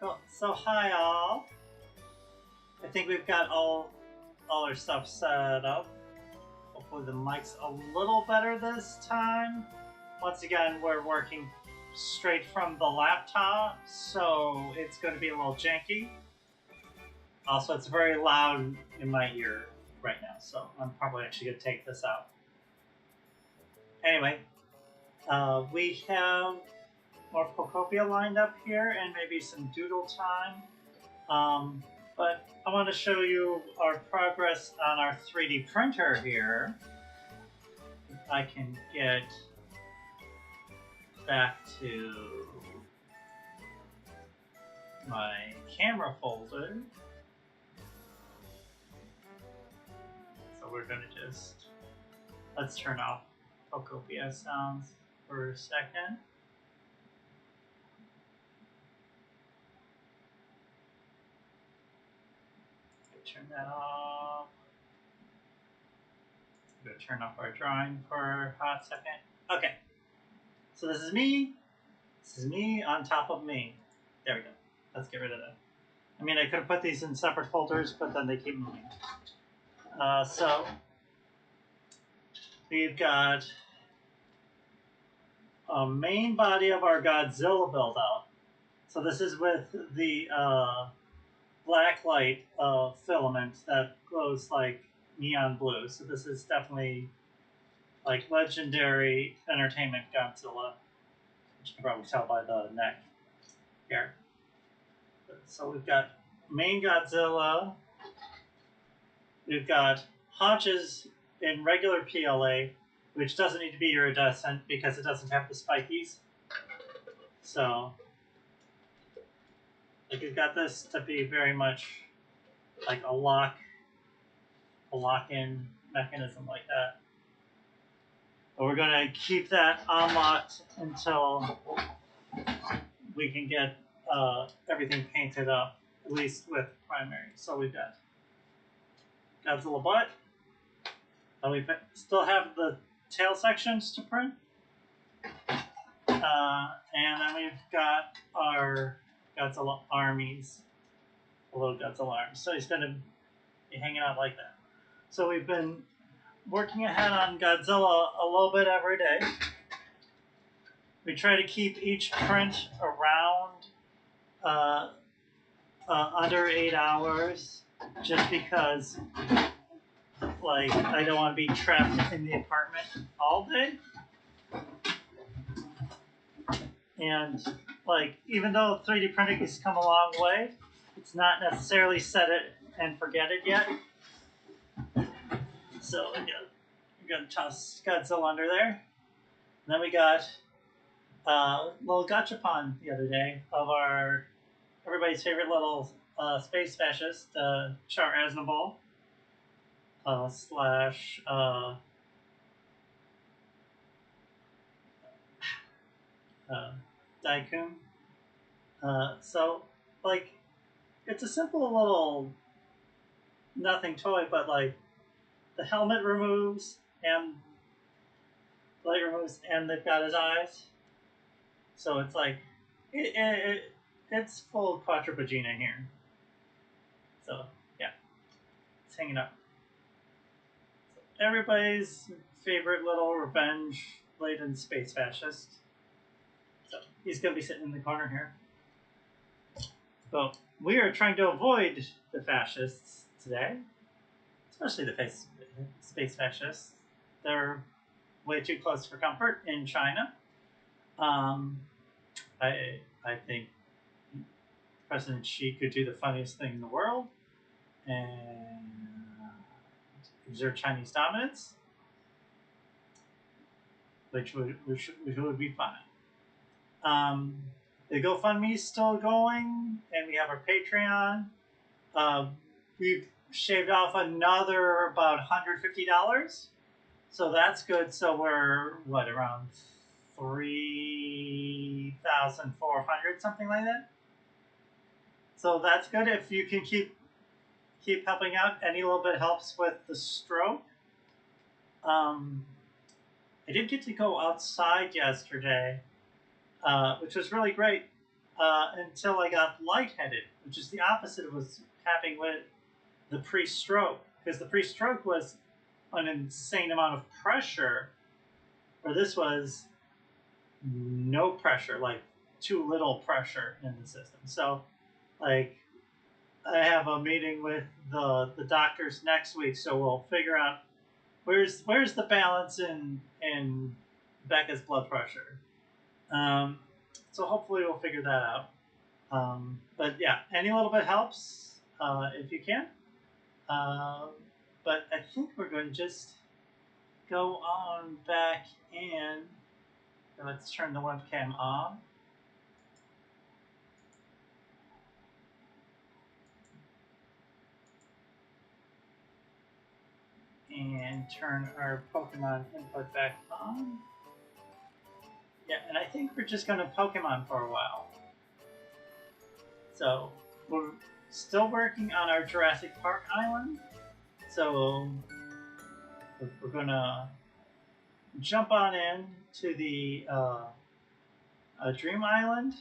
So hi all. I think we've got all our stuff set up. Hopefully the mic's a little better this time. Once again, we're working straight from the laptop, so it's going to be a little janky. Also, it's very loud in my ear right now, so I'm probably actually going to take this out. Anyway, we have more pokopia lined up here and maybe some doodle time. But I want to show you our progress on our 3D printer here. If I can get back to my camera folder. So we're going to let's turn off pokopia sounds for a second. Turn that off. I'm going to turn off our drawing for a hot second. Okay. So this is me. This is me on top of me. There we go. Let's get rid of that. I mean, I could have put these in separate folders, but then they keep moving. So we've got a main body of our Godzilla build out. So this is with the black light filament that glows like neon blue. So this is definitely like legendary entertainment Godzilla, which you can probably tell by the neck here. So we've got main Godzilla. We've got haunches in regular PLA, which doesn't need to be iridescent because it doesn't have the spikies. So like we've got this to be very much like a lock-in mechanism like that. But we're going to keep that unlocked until we can get everything painted up, at least with primary. So we've got Godzilla butt. We still have the tail sections to print. And then we've got our Godzilla armies, the little Godzilla arms. So he's going to be hanging out like that. So we've been working ahead on Godzilla a little bit every day. We try to keep each print around under 8 hours, just because, like, I don't want to be trapped in the apartment all day. And like, even though 3D printing has come a long way, it's not necessarily set it and forget it yet. So we got to toss Godzilla under there. And then we got a little gachapon the other day of everybody's favorite little space fascist, Char Aznavour slash Daikun. So, like, it's a simple little nothing toy, but like the helmet removes and the light removes, and they've got his eyes. So it's like it's full quadrupagina here. So yeah, it's hanging up. So, everybody's favorite little revenge-laden space fascist. So he's going to be sitting in the corner here. So we are trying to avoid the fascists today, especially the space fascists. They're way too close for comfort in China. I think President Xi could do the funniest thing in the world and exert Chinese dominance, which would be fine. The GoFundMe's still going, and we have our Patreon. We've shaved off another about $150, so that's good. So we're around 3,400, something like that. So that's good. If you can keep helping out, any little bit helps with the stroke. I did get to go outside yesterday, which was really great. until I got lightheaded, which is the opposite of what's happening with the pre-stroke. Because the pre-stroke was an insane amount of pressure, where this was no pressure, like too little pressure in the system. So, like, I have a meeting with the doctors next week, so we'll figure out where's the balance in Becca's blood pressure. So hopefully we'll figure that out. But yeah, any little bit helps if you can. But I think we're going to just go on back in. Let's turn the webcam on. And turn our Pokemon input back on. Yeah, and I think we're just going to Pokemon for a while. So, we're still working on our Jurassic Park island. So, we're going to jump on in to the Dream Island,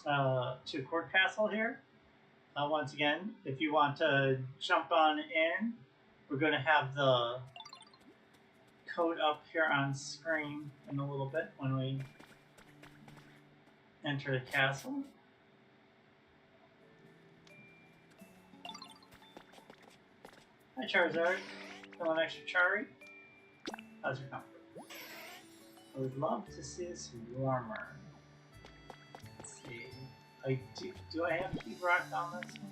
to Court Castle here. Once again, if you want to jump on in, we're going to have the code up here on screen in a little bit when we enter the castle. Hi Charizard, feeling extra charry? How's your comfort? I would love to see this warmer. Let's see. Do I have a heat rock on this one?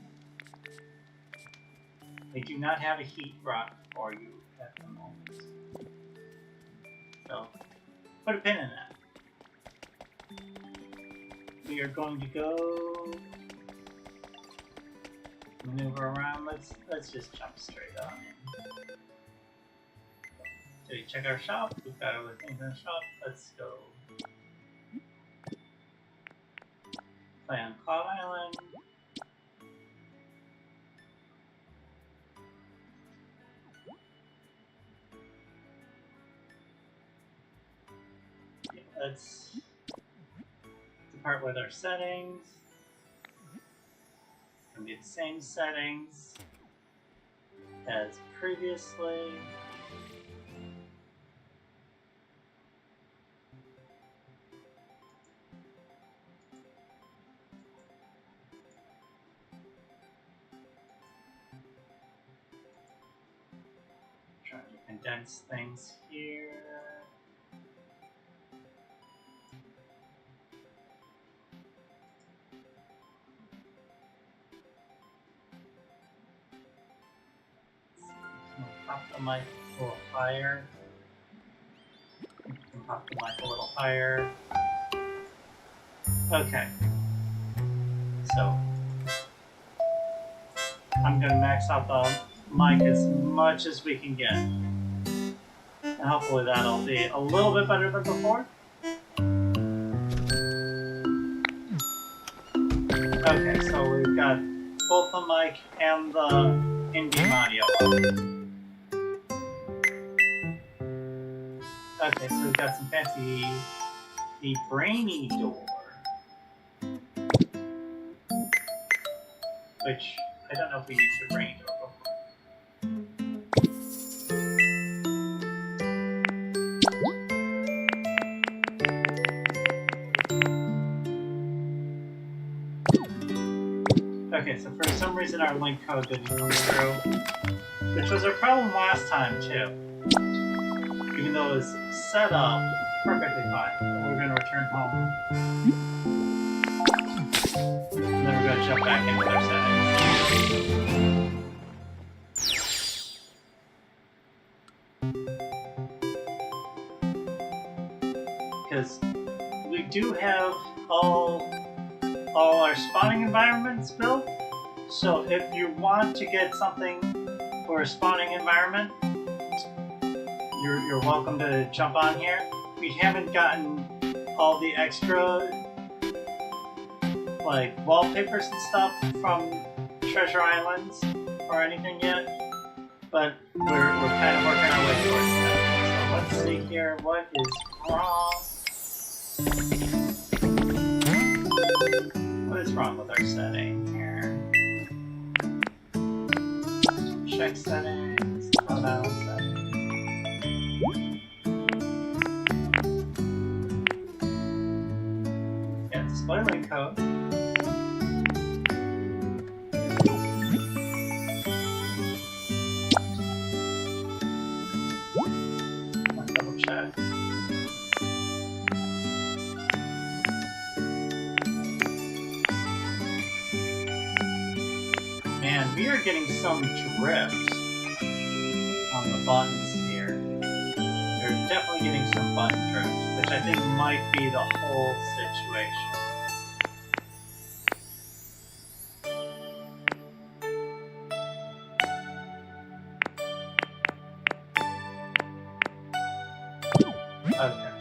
I do not have a heat rock for you at the moment. So, put a pin in that. We are going to go maneuver around. Let's just jump straight on in. So we check our shop. We've got other things in the shop. Let's go. Play on Cloud Island. Yeah, let's depart with our settings. It's going to be the same settings as previously. Trying to condense things here. Pop the mic a little higher. You can pop the mic a little higher. Okay. So I'm gonna max out the mic as much as we can get. And hopefully that'll be a little bit better than before. Okay, so we've got both the mic and the in-game audio on. Okay, so we've got some fancy, the brainy door, which I don't know if we need the brainy door before. Okay, so for some reason our link code didn't come through, which was our problem last time too. Even though it was set up perfectly fine. But we're going to return home. And then we're going to jump back into their settings. Because we do have all our spawning environments built. So if you want to get something for a spawning environment, you're welcome to jump on here. We haven't gotten all the extra like wallpapers and stuff from Treasure Islands or anything yet, but we're kind of working our way towards that. So let's see here, what is wrong? display link code. Let's double check. Man, we are getting some drift on the buttons here. They're definitely getting some button drift, which I think might be the whole situation. Okay.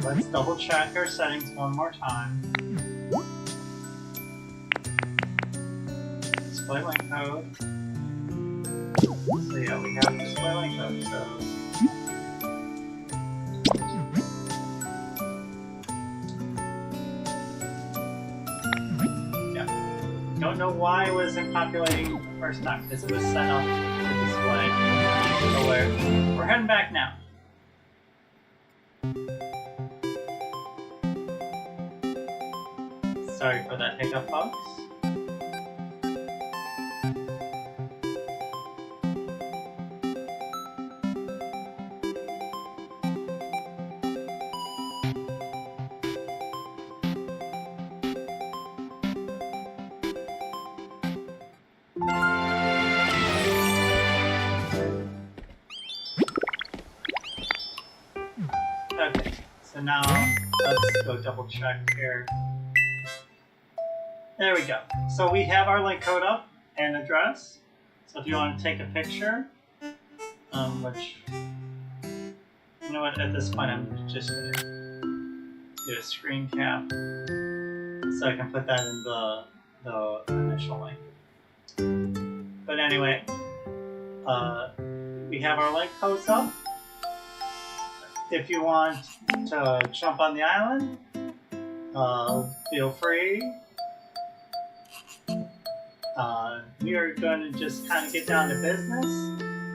Let's double check our settings one more time. Display link code. So yeah, we have display link code, so yeah. Don't know why it wasn't populating the first time, because it was set up to display. So we're heading back now. Sorry for that hiccup, folks. Okay, so now let's go double check here. There we go. So we have our link code up and address. So if you want to take a picture, which, you know what, at this point I'm just going to do a screen cap so I can put that in the initial link. But anyway, we have our link codes up. If you want to jump on the island, feel free. We are going to just kind of get down to business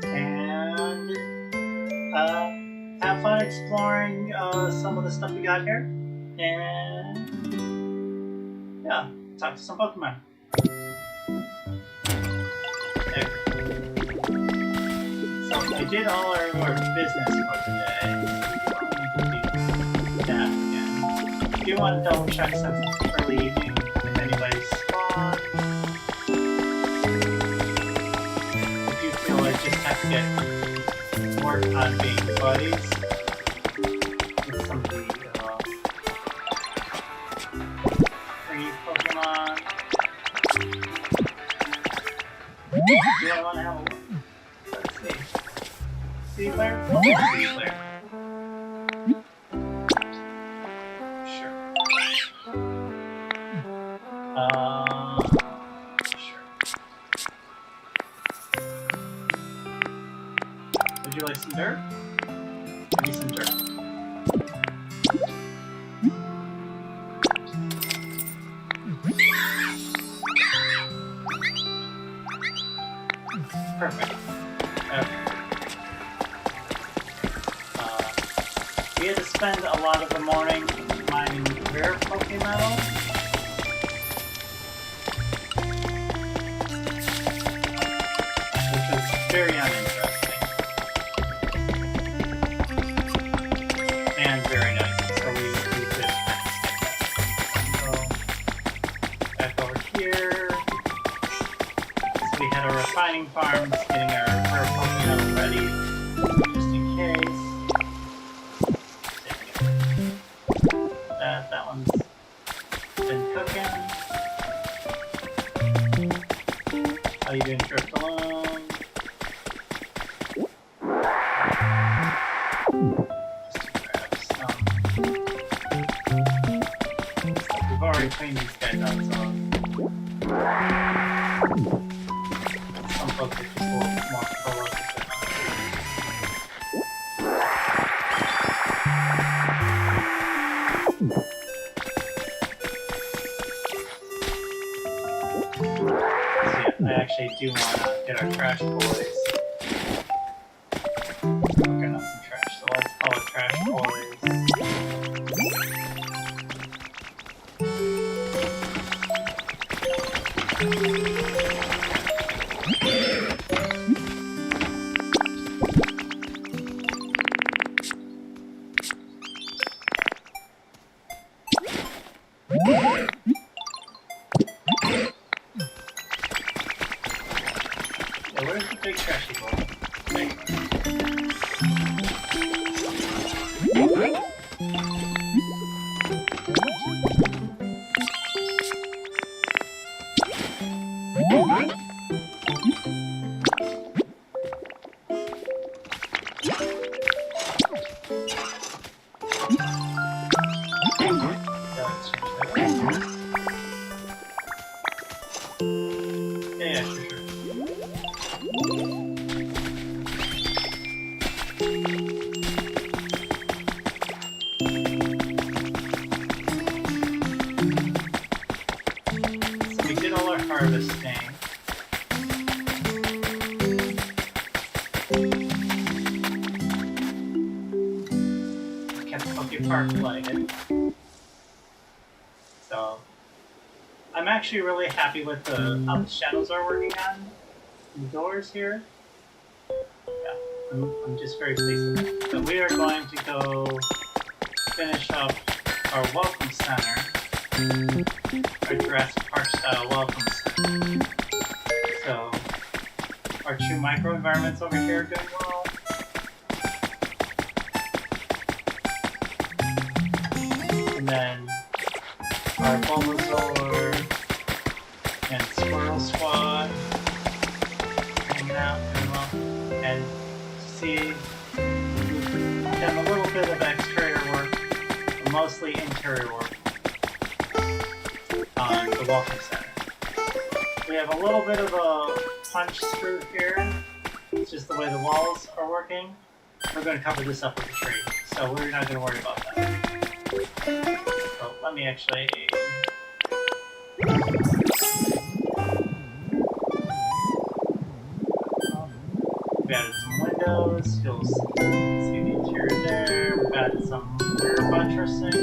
and have fun exploring some of the stuff we got here. And yeah, talk to some Pokemon. There. So I did all our business for today. Do that again. If you want to double check since it's early evening, if anybody's spawned. Just have to get work on being buddies with some of the free Pokemon. Do I want to have a look? Let's see. Seedler? Seedler. Sure. Would you like some dirt? Give me some dirt. Perfect. Okay. We had to spend a lot of the morning mining rare Pokemon. Which is very uninteresting. And very nice, so we did skip that. So, back over here. So we had our refining farms getting our Pokemon ready, just in case. That one's been cooking. How you doing, Drift Alone? We've already cleaned these guys out, so some folks are just a little more prolific than others. I actually do want to get our trash boys. Okay, not some trash, so let's call it trash boys. Where's the big trashy boy? There you go. Yeah, sure. So we did all our harvesting. We kept Poke Park lighted. So I'm actually really happy with how the shadows are working on the doors here. Yeah, I'm just very pleased with that. So we are going to go finish up our welcome center, our Jurassic Park style welcome center. So our 2 microenvironments over here are doing well. And then our Bulbasaur and Squirrel Squad hanging out doing well. And see, we've done a little bit of exterior work, but mostly interior work on the welcome center. We have a little bit of a punch through here. It's just the way the walls are working. We're going to cover this up with a tree, so we're not going to worry about that. So let me actually... We added some windows, you'll see the interior there. We've added some rear buttressing.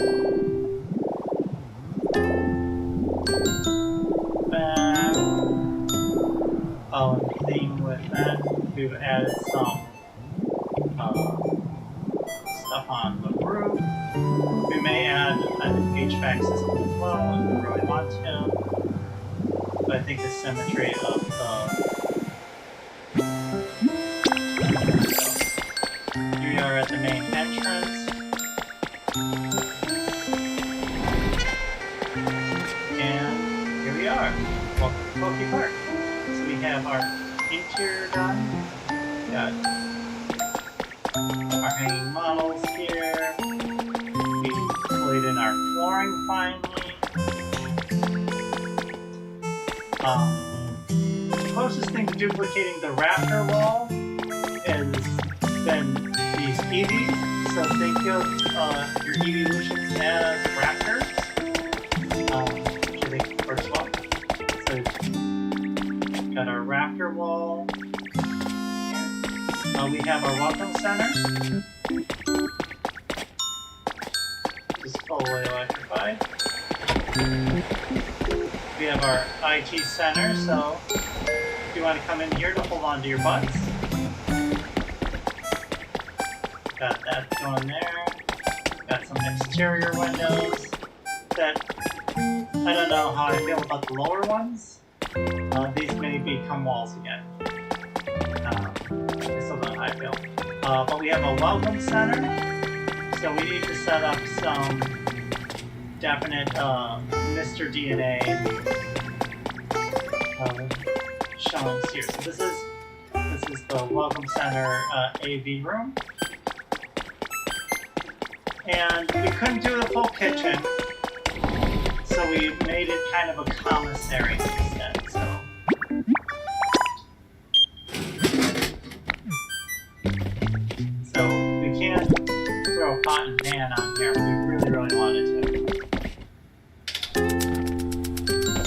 Oh, and the theme with that, we've added some stuff on the roof. We may add an HVAC system as well if we really want to. But I think the symmetry of here we are at the main entrance. And here we are. Welcome to Poke Park. So we have our interior done. We got our hanging models here. We laid in our flooring finally. The closest thing to duplicating the raptor wall has been these Eevees. So think of your evolutions as raptors. Which I think works well. So got our raptor wall. We have our welcome center. Just fully electrified. We have our IT center, so if you want to come in here to hold on to your butts. Got that going there. Got some exterior windows that I don't know how I feel about the lower ones. These may become walls again. I still don't know how I feel. But we have a welcome center, so we need to set up some definite Mr. DNA showings here. So this is the welcome center AV room, and we couldn't do the full kitchen, so we made it kind of a commissary instead. So we can't throw a pot and pan on here. We really wanted to.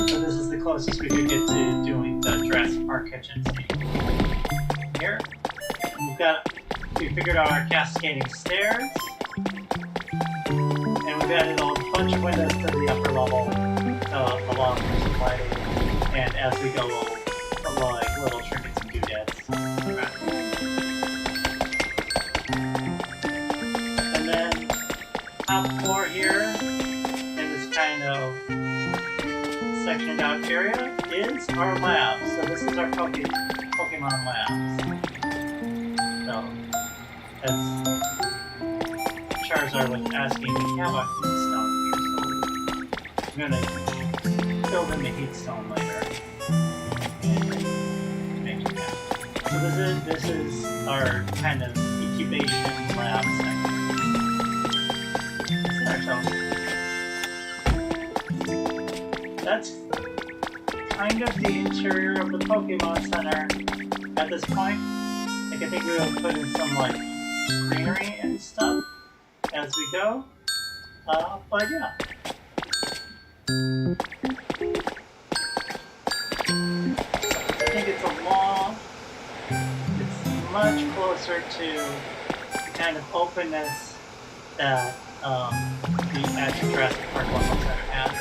So this is the closest we could get to doing the Jurassic Park kitchen scene. Here, we figured out our cascading stairs, and we've added a bunch of windows to the upper level to allow for some lighting, and as we go, we'll put like little trinkets and doodads. And then top floor here in this kind of sectioned out area is our lab. So this is our Pokemon labs. So as Charizard was asking, we have a heat stone here, so I'm gonna build in the heat stone later. So this is our kind of incubation lab section. That's kind of the interior of the Pokemon Center at this point. Like, I think we'll put in some like greenery and stuff as we go. But yeah. I think it's much closer to the kind of openness that the actual Jurassic Park Level Center has.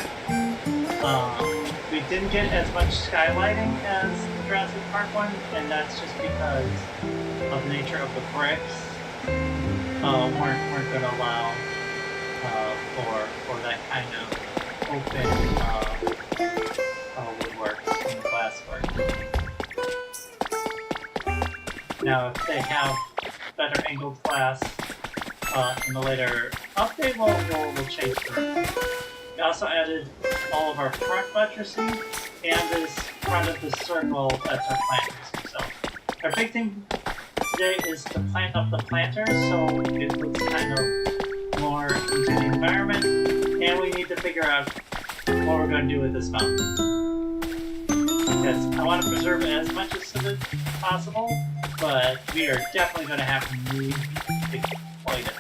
We didn't get as much skylighting as the Jurassic Park one, and that's just because of the nature of the bricks. Weren't going to allow for that kind of open woodwork and glasswork. Now, if they have better angled glass in the later update, we'll change the room. We also added all of our front buttressing and this front of the circle that's our planters. So our big thing today is to plant up the planters so it looks kind of more into the environment, and we need to figure out what we're going to do with this mountain. Because I want to preserve it as much as possible, but we are definitely going to have to move quite a bit.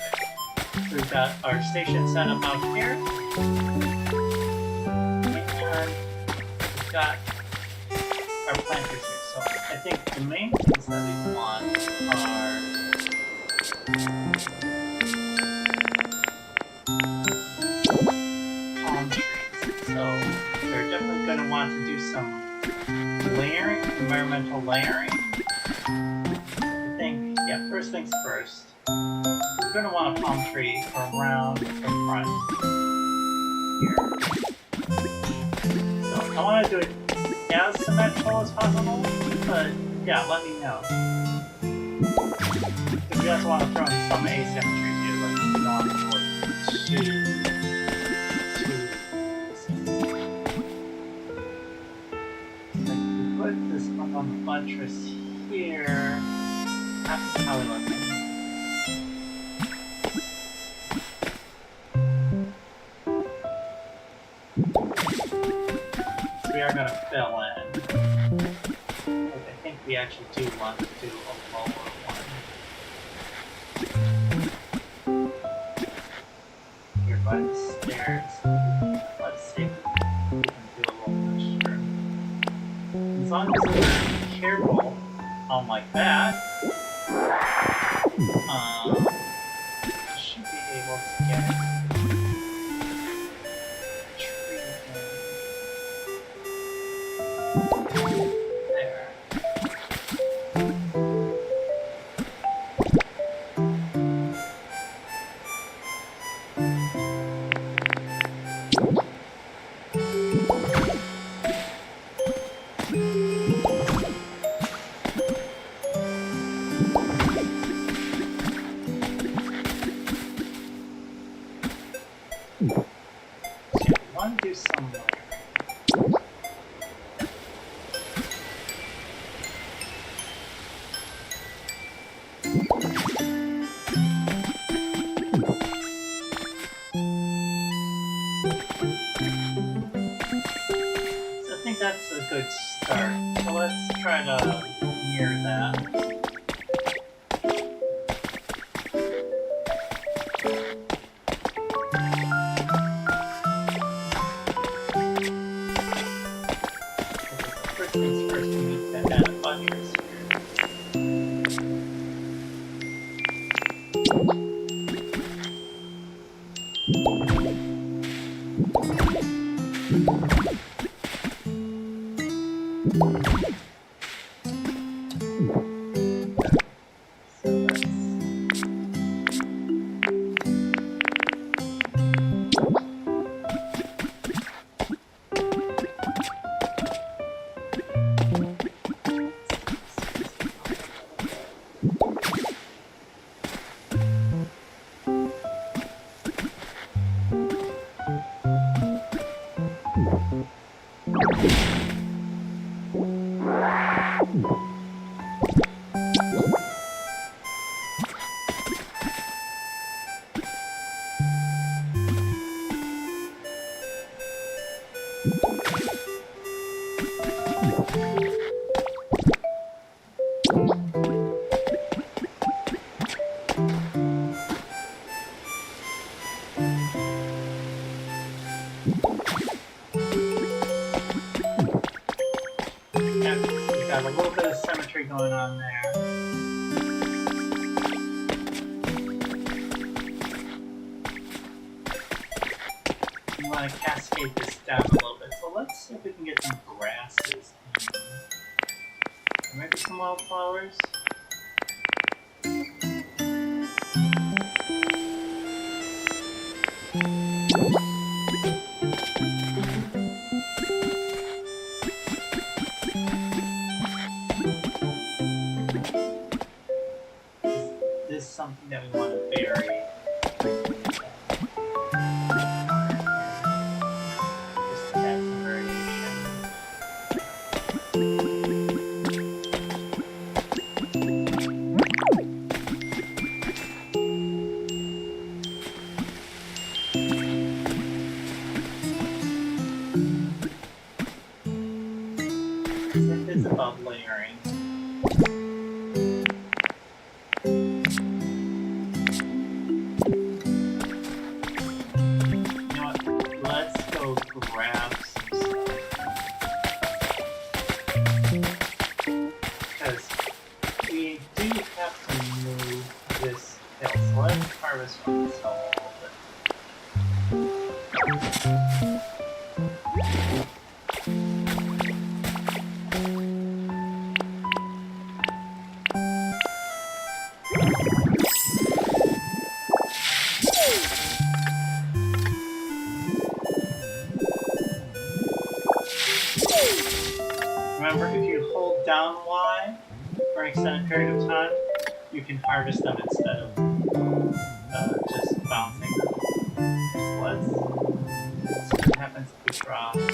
So we've got our station set up out here, and we've got our planters here. So I think the main things that we want are palm trees. So they're definitely going to want to do some layering, environmental layering. I think, yeah, first things first. We're going to want a palm tree around the front here. So I want to do it as symmetrical as possible, but yeah, let me know. Because we also want to throw in some asymmetry too, like we don't want to look too put this up on the buttress here. That's how we look. So we are going to fill in. But I think we actually do want to do a lower one. Here by the stairs. Let's see if we can do a little extra. As long as we're careful, like that, should be able to get there. Do some I think that's a good start. So let's try to mirror that. First things first, we Got a little bit of symmetry going on there. I'm going to cascade this down a little bit. So let's see if we can get some grasses in. Maybe some wildflowers. Something that we want to bury. Just to add some variation. This is about layering. Remember, if you hold down Y for an extended period of time, you can harvest them instead of just bouncing them. So let's see what happens if we draw. Let's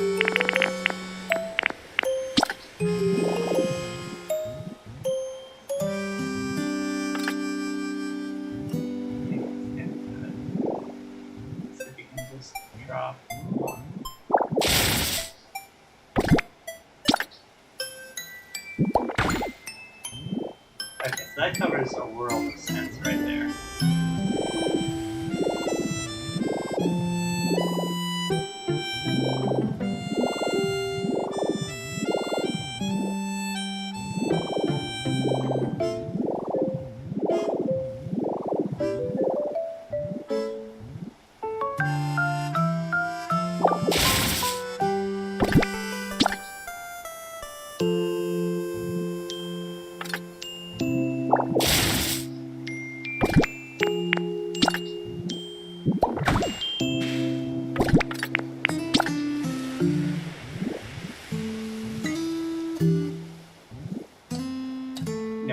see if we can just drop one. Okay, so that covers a world of sense right there.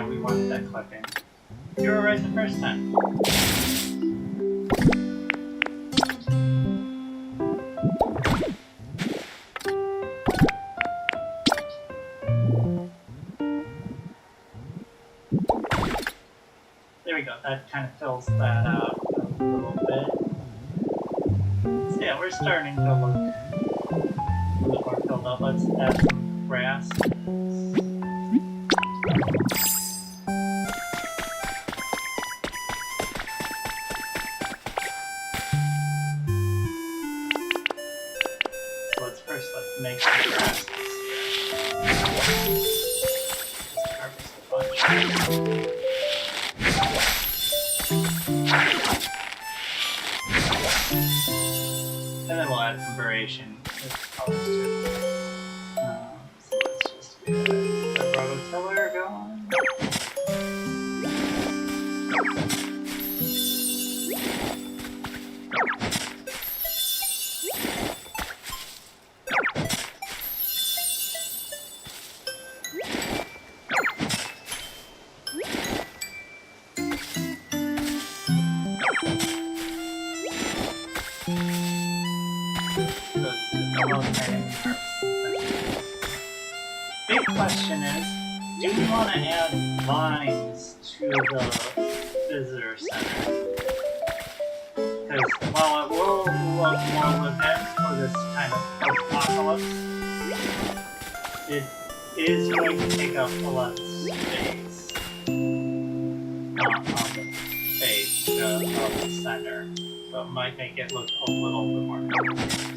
We wanted that clipping. You were right the first time. There we go. That kind of fills that out a little bit. So yeah, we're starting to look a little more filled out. Let's add some grass. Let's make some grasses here. Just harvest a bunch. And then we'll add some variation. inspiration with colors too. So let's just get the rototiller going. Big question is, do we want to add vines to the visitor center? Because while it will look more lived-in for this kind of apocalypse, it is going to take up a lot of space on the page of the center. So it might make it look a little bit more complicated.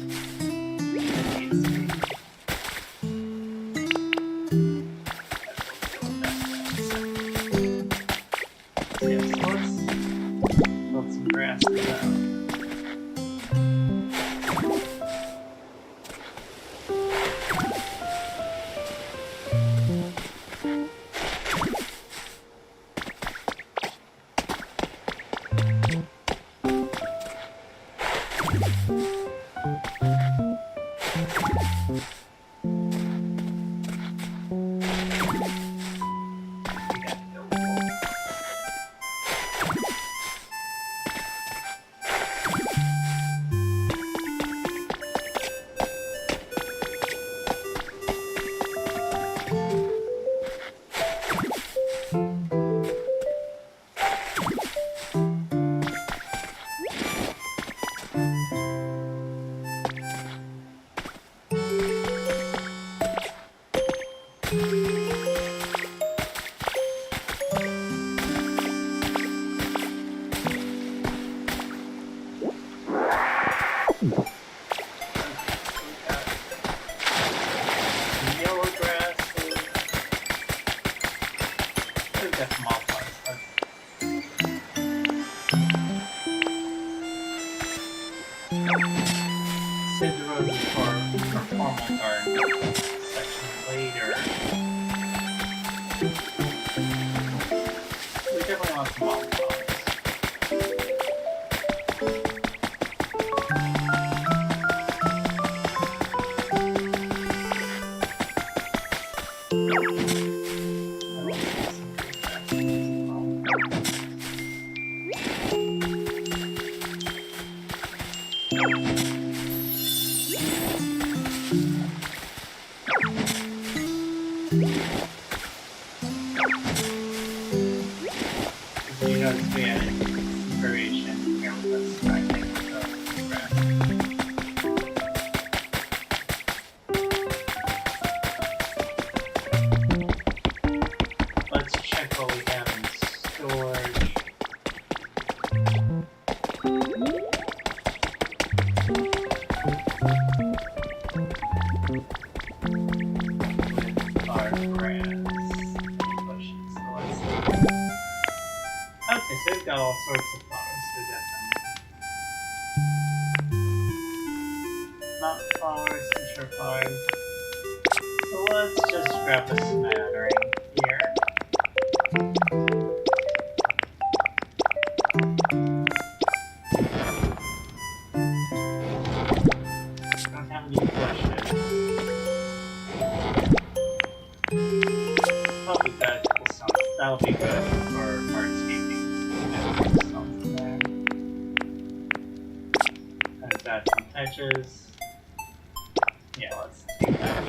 Yeah, let's take that.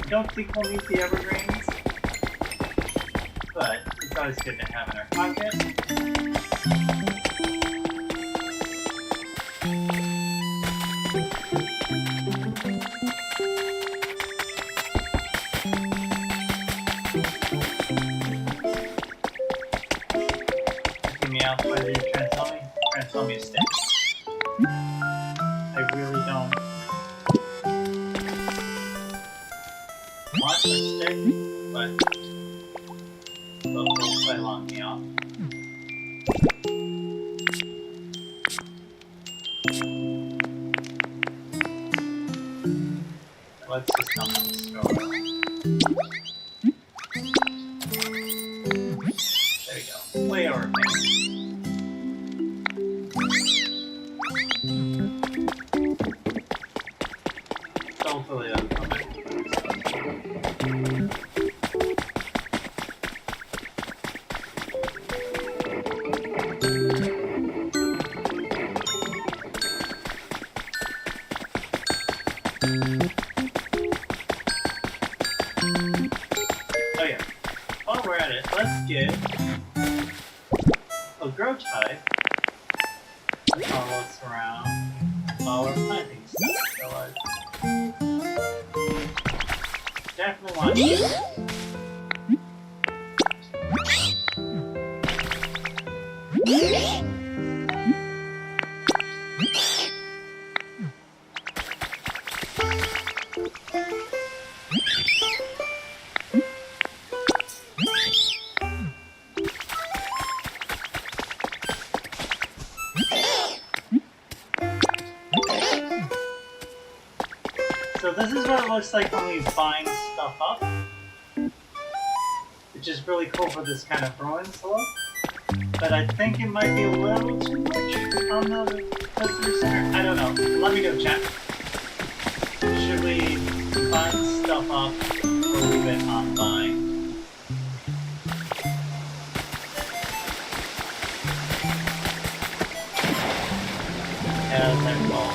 I don't think we'll need the evergreens, but it's always good to have in our pocket. Give me out, what are you trying to tell me? Trying to tell me a stick. I really don't want a stick, but we'll play along me off. Let's just come from the store. There we go. Way overpaid. Hopefully that'll come back. Oh yeah. While we're at it, let's get a grow type to follow us around while we're planting stuff. So definitely want to use it. So this is what it looks like when we bind stuff up, which is really cool for this kind of ruins look. But I think it might be a little too much on the visitor center. I don't know. Let me know, chat. Should we bind stuff up or leave it unbind? Yeah, that's all.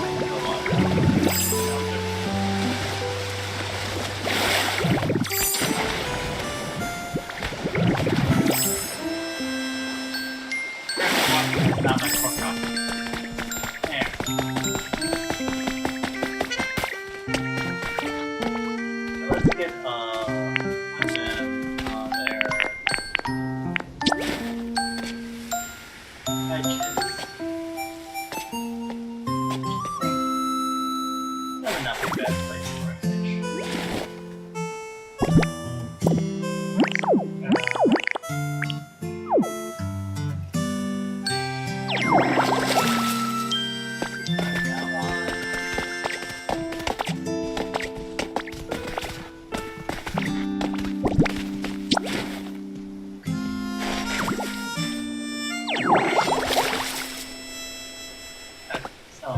Not much more coffee. There. So let's get one then there. Hedges. Never not a bad place for a hedge. So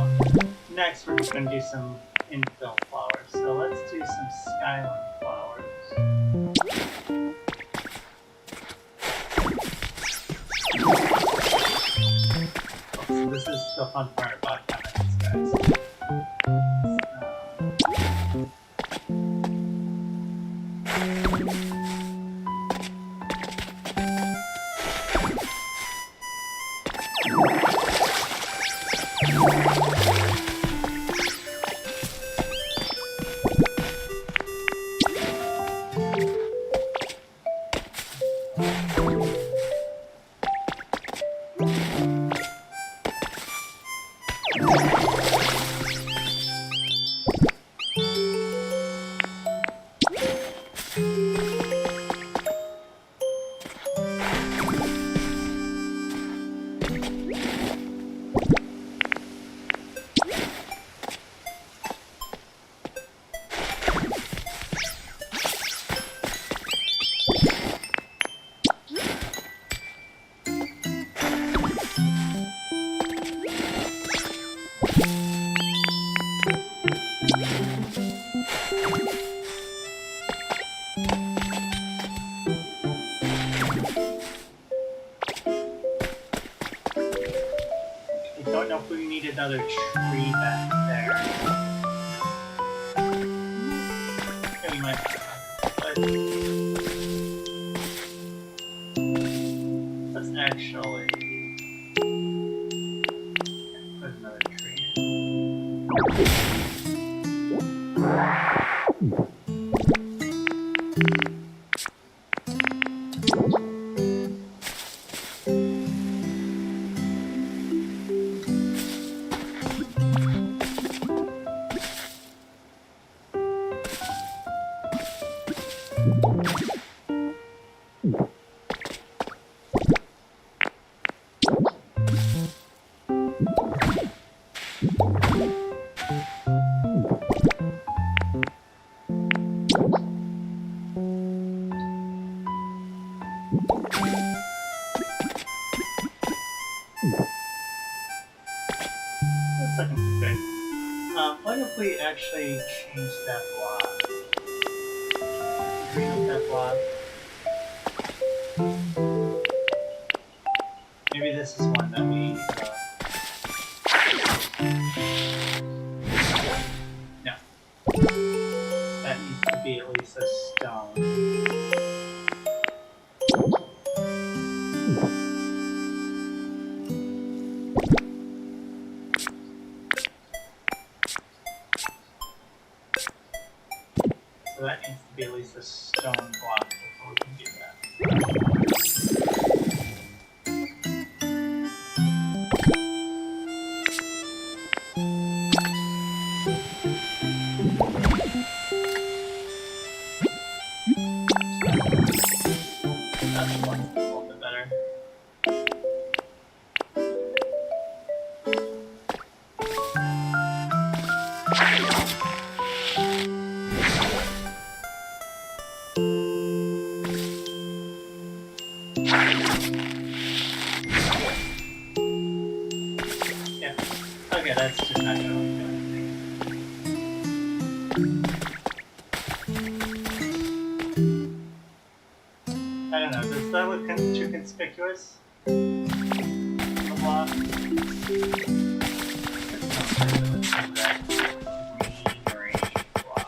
next we're just going to do some infill flowers. So let's do some skyline flowers. Oh, so this is the fun part about comments, guys. I don't know if we need another tree back there. Yeah, we might. But let's actually put another tree in. What if we actually change that block? Green with that block. Maybe this is one that we. No. That needs to be at least a stone. So that needs to be at least a stone block before we can do that. That's one a little bit better. Yeah. Okay, that's just not gonna do anything. I don't know, does that look too conspicuous? The block? Green block.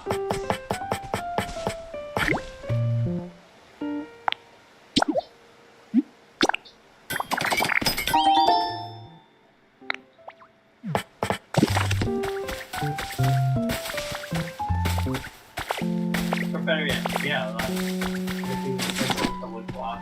Or better yet, yeah, like, if you replace it with the wood block.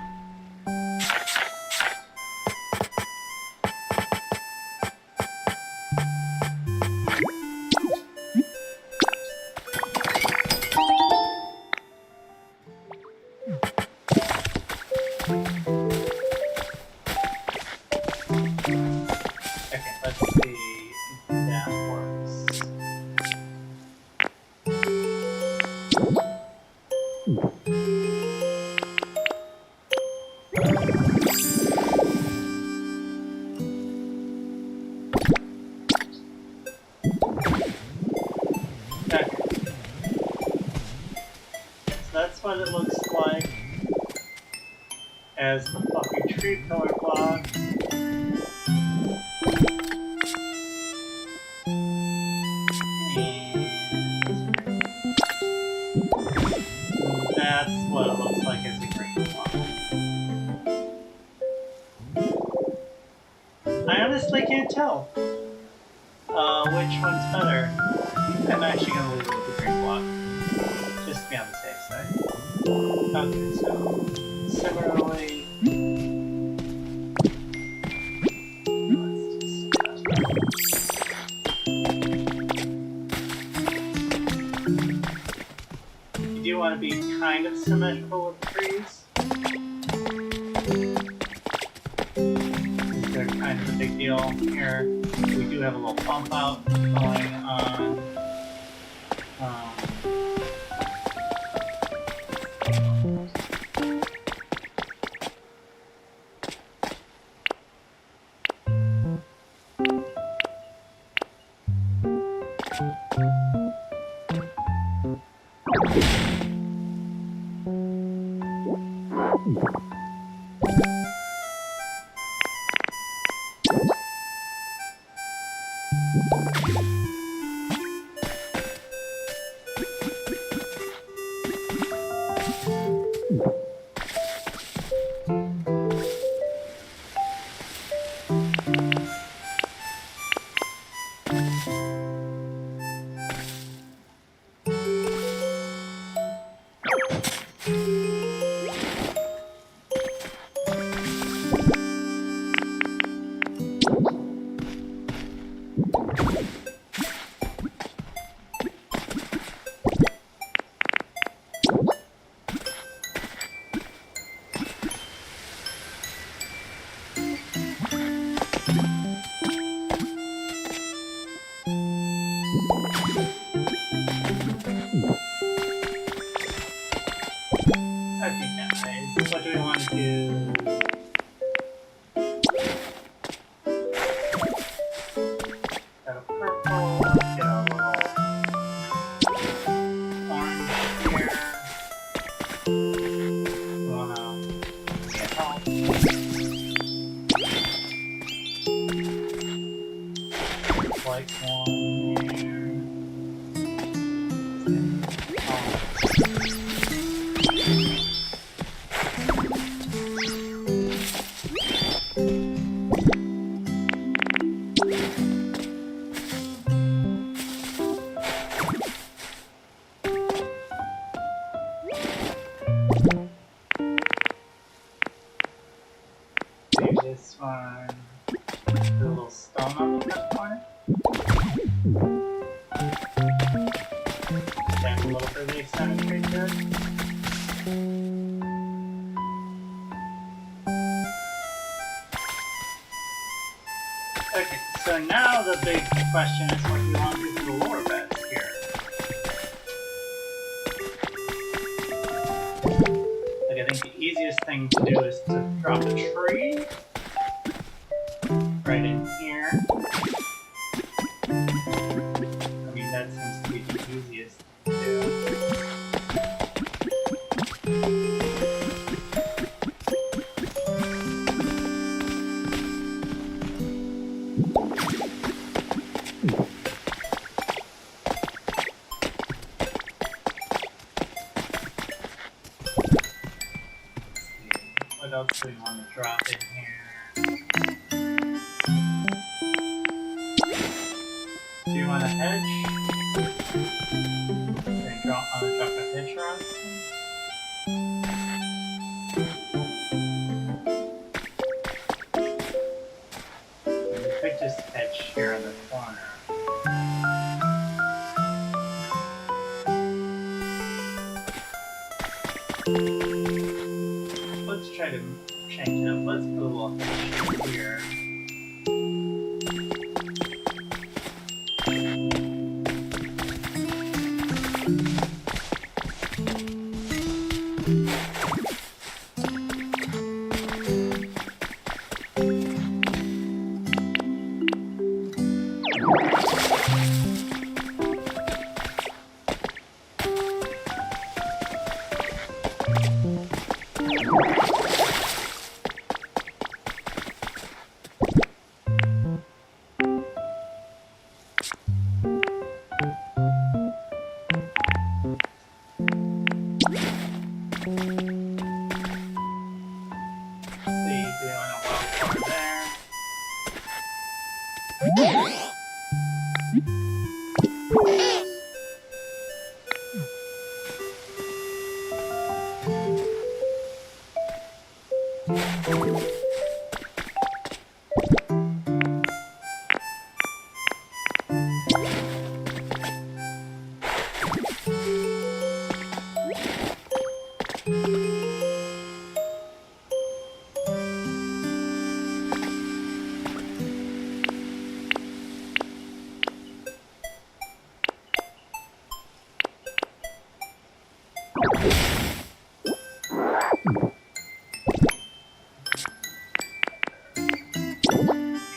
Okay, let's see if that works. Okay. So that's what it looks like as the fluffy tree pillar block. And that's what it looks like as a green block. I honestly can't tell which one's better. I'm actually going to leave it with the green block, just to be on the safe side. Okay, so similarly, you do want to be kind of symmetrical with the trees. They're kind of a big deal here. We do have a little bump out going on. This one, put a little stone on the front corner. Back a little for the symmetry there. Okay, so now the big question is what you want to do to the lower beds here. Like, I think the easiest thing to do is to drop a tree right in here. I mean, that seems to be the easiest to do. What else do we want to drop in here? Do you want a hedge? Can you drop a hedge around? We could just hedge here in the corner. Let's try to change it up. Let's put a little hedge here.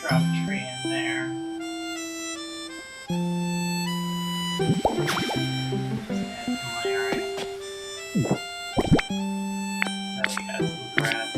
Drop tree in there. Just add some layering. Now we got some grass.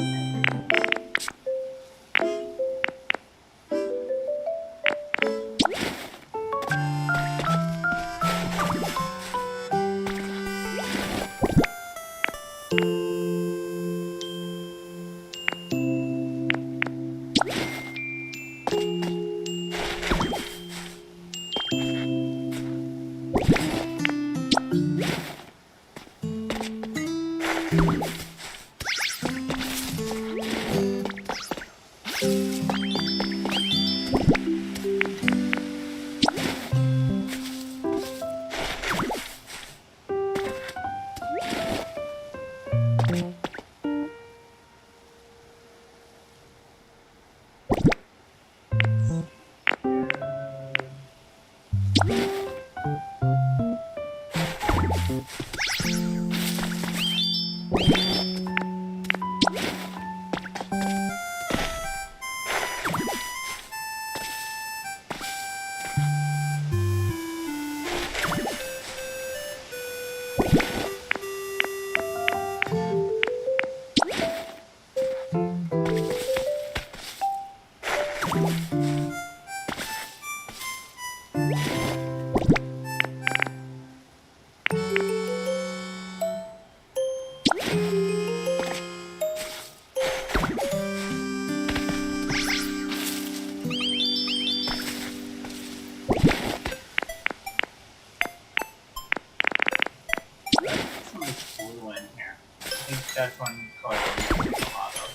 here. I think that's one color I'm using a lot of.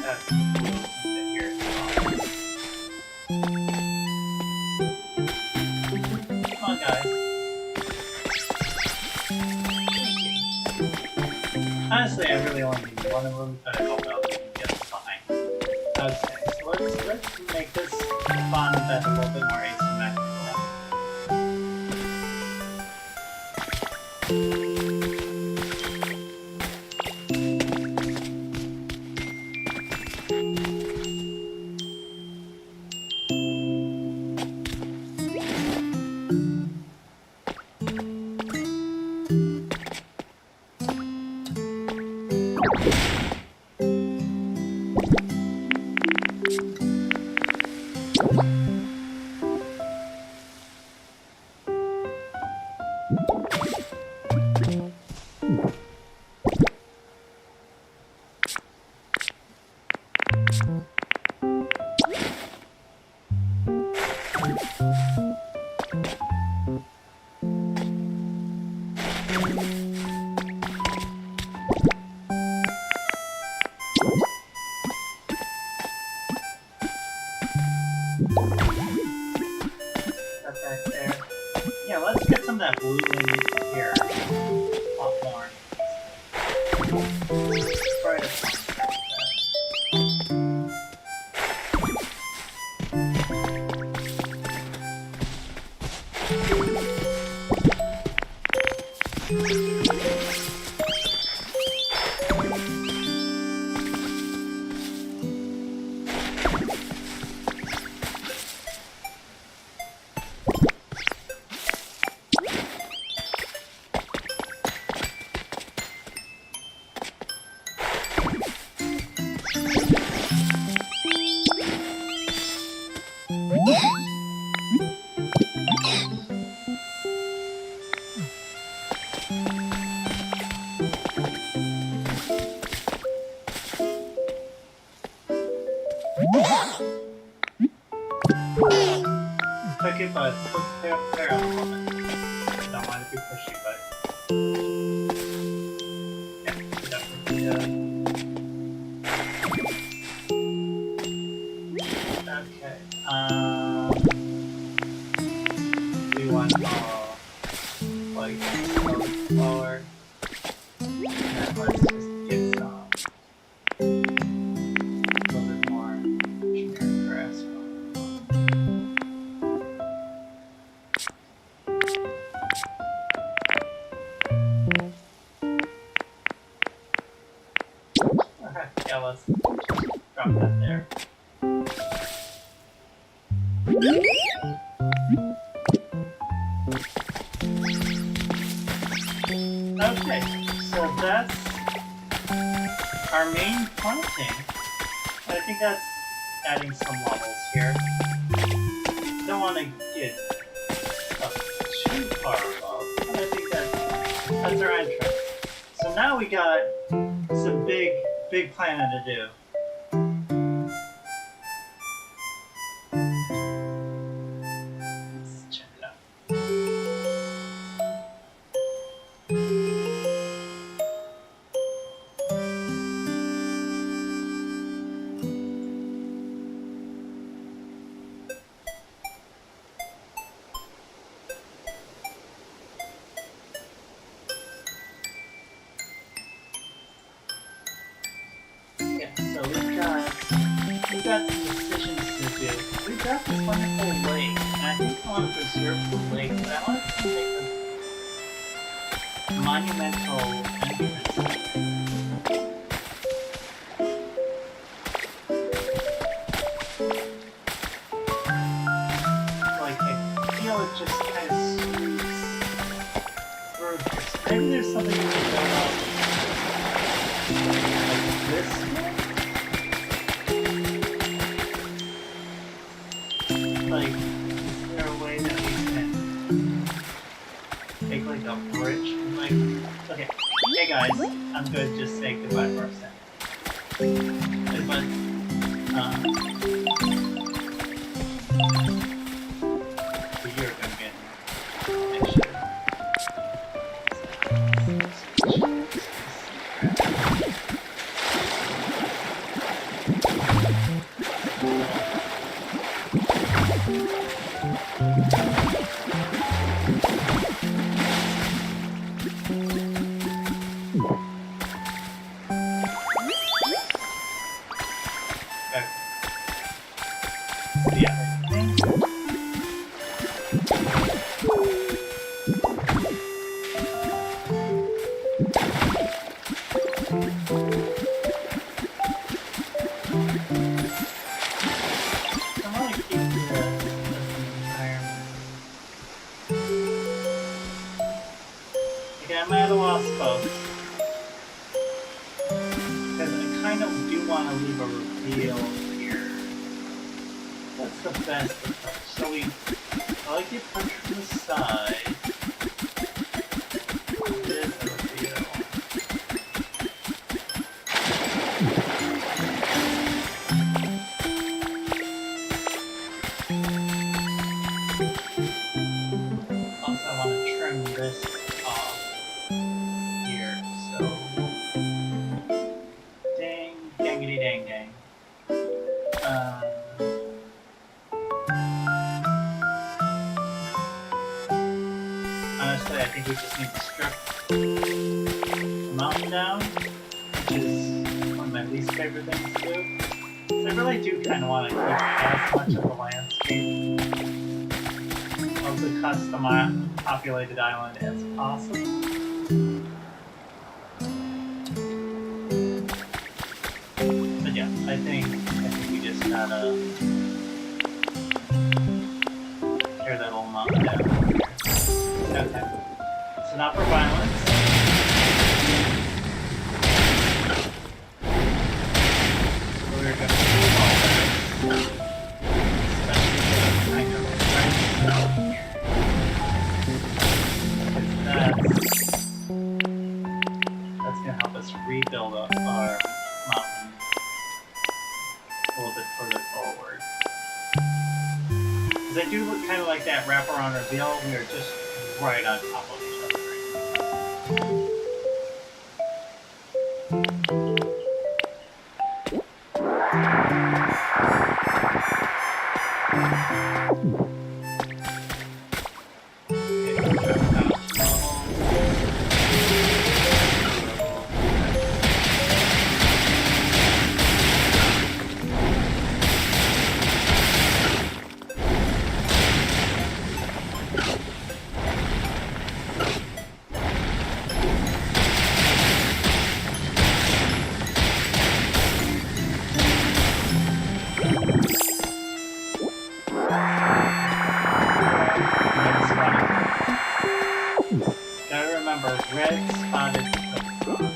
That's blue in here as well. Come on, guys. Honestly, I really only need one of them, but I hope I'll get behind. Okay, so let's make this fun that's a little bit more asymmetrical. Yeah, let's get some of that blue in here. A lot more. Try to click it, but let's clear up there a little bit. Don't want to be pushy, but yeah, definitely. Okay. We want like lower. And let's just get some a little bit more generic grass. Yeah, let's drop that there. Okay, so that's our main planting. I think that's adding some levels here. Don't want to get up too far above, but I think that's our entrance. So now we got some big planning to do. Let's check it out. So we've got some decisions to do. We've got this wonderful lake, and I think I want to preserve the lake, but I want to make a monumental entrance. Like, I feel it just kind of sweeps through this. Maybe there's something going on like this. Like, is there a way that we can make like a bridge? Like, okay, hey guys, I'm good. Just say goodbye for a second. But you're gonna get an issue. want to keep this environment. Okay, I might have lost both. Because I kind of do want to leave a reveal here. What's the best approach? So I like it punched from the side. It is a reveal. Also, I want to trim this off here, so dang, dangity dang dang. Honestly, I think we just need to strip the mountain down, which is one of my least favorite things to do. So I really do kind of want to keep as much of the landscape of the custom populated island as possible. But yeah, I think we just gotta tear that little mountain down. Okay. So not for violence. So we're gonna do all this. Especially for the kind of right down here. That's gonna help us rebuild up our mountain a little bit further forward. Because I do look kind of like that wraparound reveal. We are just right on top of each other right now. Gotta remember, red spotted pokemon.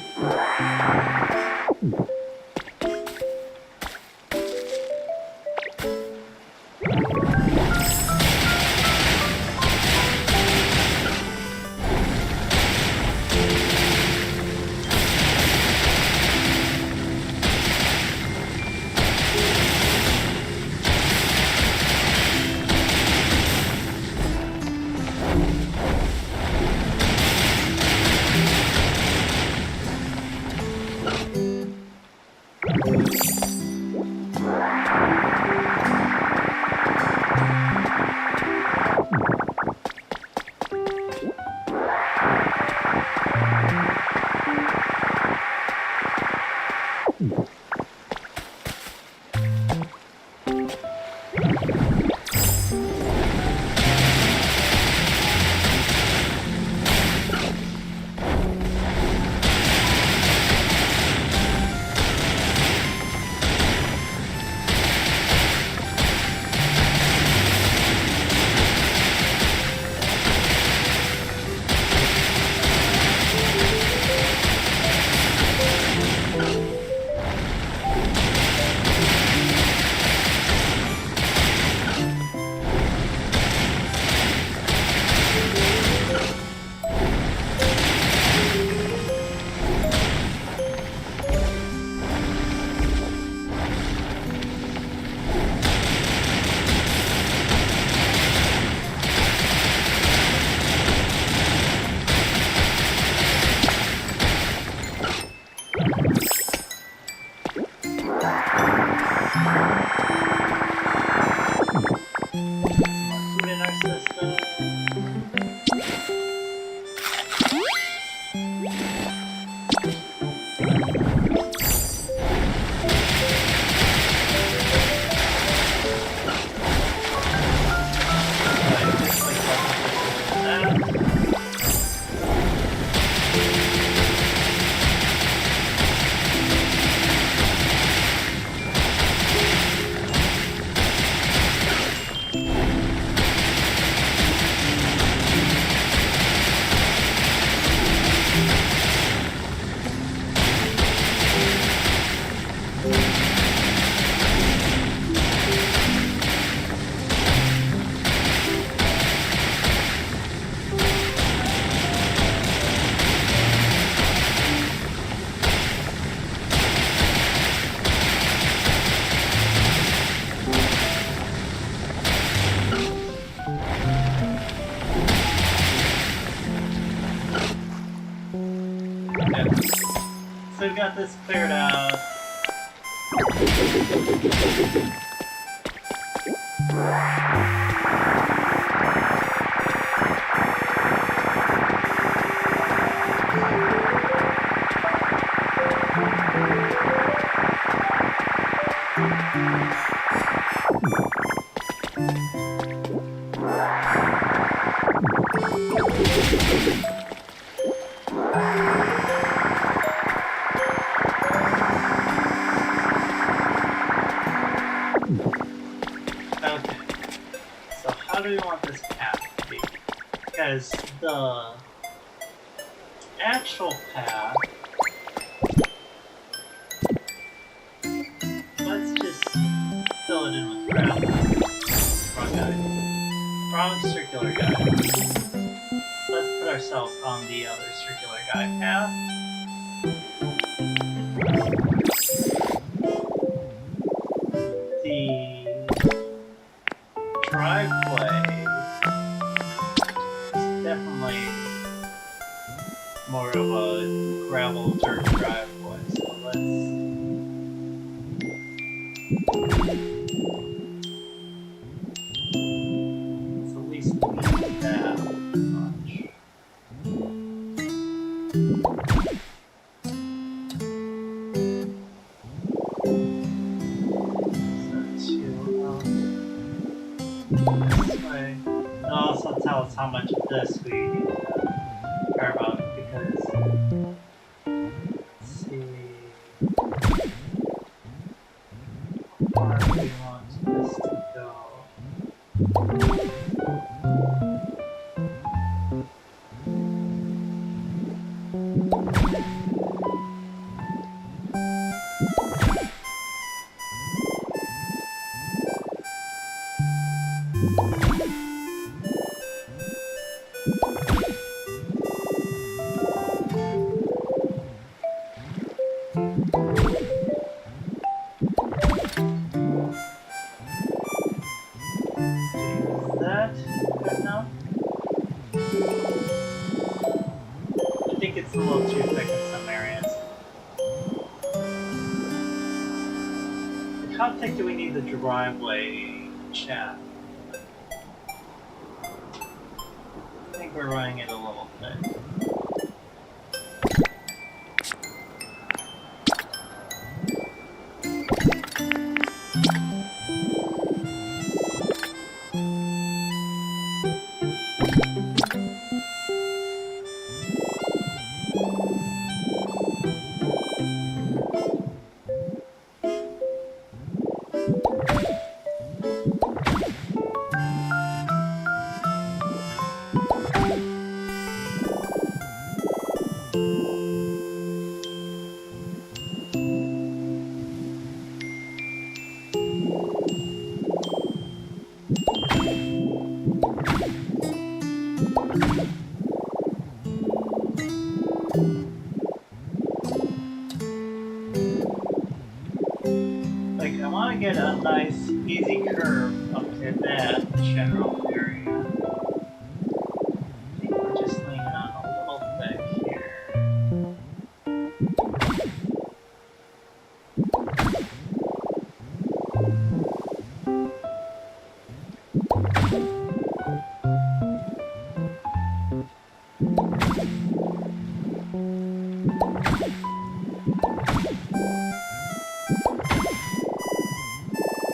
we've got this cleared out. Okay, so how do we want this path to be? Because the actual path, let's just fill it in with gravel. Wrong guy. Wrong circular guy. Let's put ourselves on the other circular guy path. The driveway is definitely more of a gravel dirt driveway, so let's at least leave that much. This way. It'll also tell us how much of this we need to care about because, let's see, where do we want this to go? I think it's a little too thick in some areas. How thick do we need the driveway shaft? I think we're running it a little thick. Like, I want to get a nice, easy curve up to that general area. I think we're just leaning on a little bit here.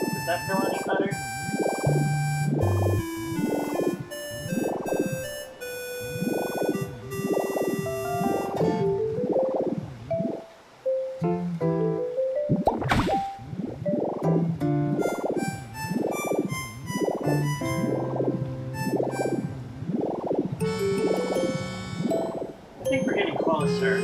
Does that feel any better? I think we're getting closer.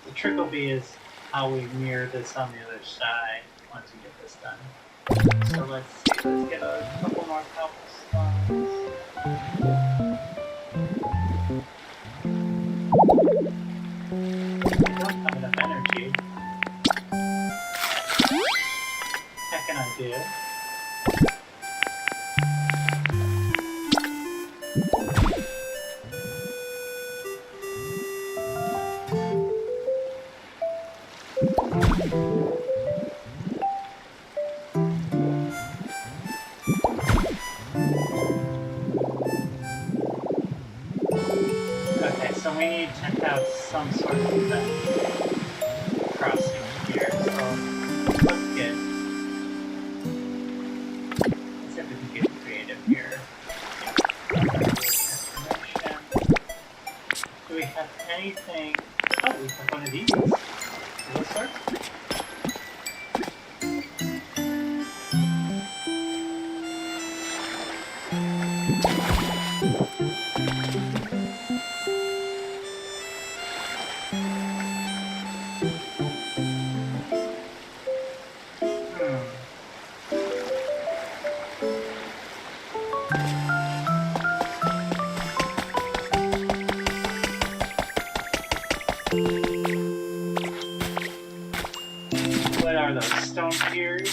The trickle bee is how we mirror this on the other side once we get this done. So let's see, let's get a couple more cobblestones. I don't have enough energy. Heckin' I do. Okay, so we need to have some sort of event crossing here, so let's see if we can get creative here. Information. Do we have anything? Oh, we have one of these. Will this work? What are those? Stone piers?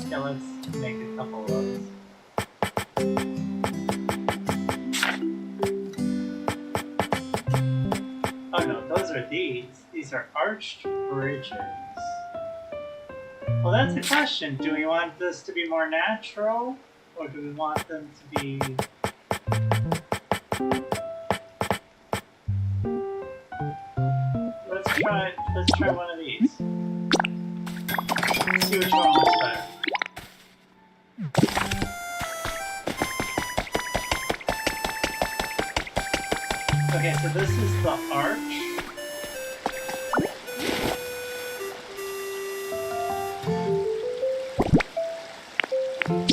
Yeah, let's make a couple of those. Oh no, those are these. These are arched bridges. Well, that's the question. Do we want this to be more natural? Or do we want them to be... Let's try one of these. Let's see which one works better. Okay, so this is the arch.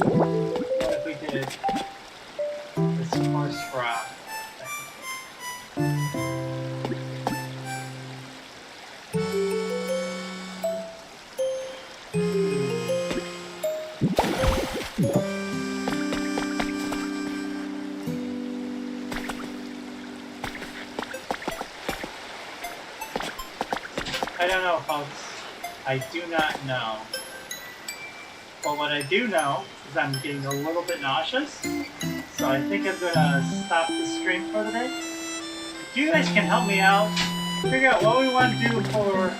What if we did this horse rock? I don't know, folks. I do not know. But what I do know is I'm getting a little bit nauseous. So I think I'm gonna stop the stream for the day. If you guys can help me out, figure out what we want to do for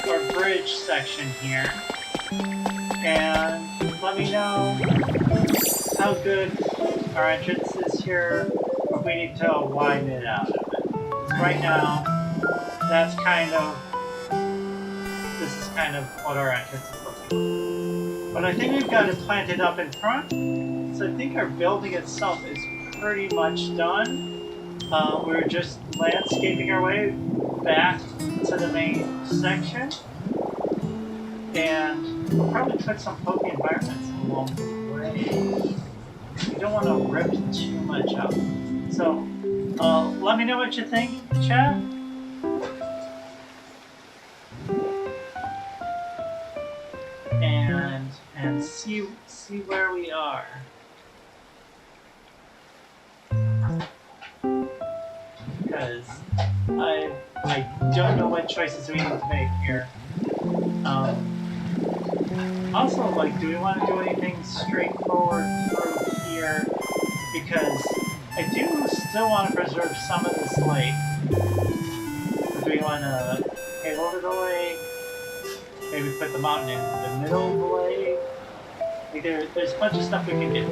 our bridge section here. And let me know how good our entrance is here, or if we need to widen it out a bit. Because right now, that's kind of... This is kind of what our entrance is looking like. But I think we've got it planted up in front. So I think our building itself is pretty much done. We're just landscaping our way back to the main section. And we'll probably put some poke environments along the way. We don't want to rip too much up. So let me know what you think, chat. And see where we are. Because I don't know what choices we need to make here. Also, like, do we want to do anything straightforward through here? Because I do still want to preserve some of this lake. Or do we want to pave over the lake? Maybe put the mountain in the middle of the lake? Like there's a bunch of stuff we can do.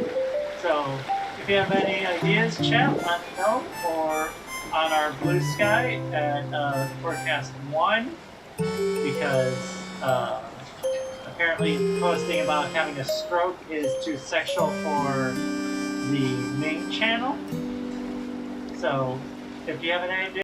So, if you have any ideas, chat, let me know. Or on our blue sky at forecast 1, because apparently posting about having a stroke is too sexual for the main channel. So if you have any idea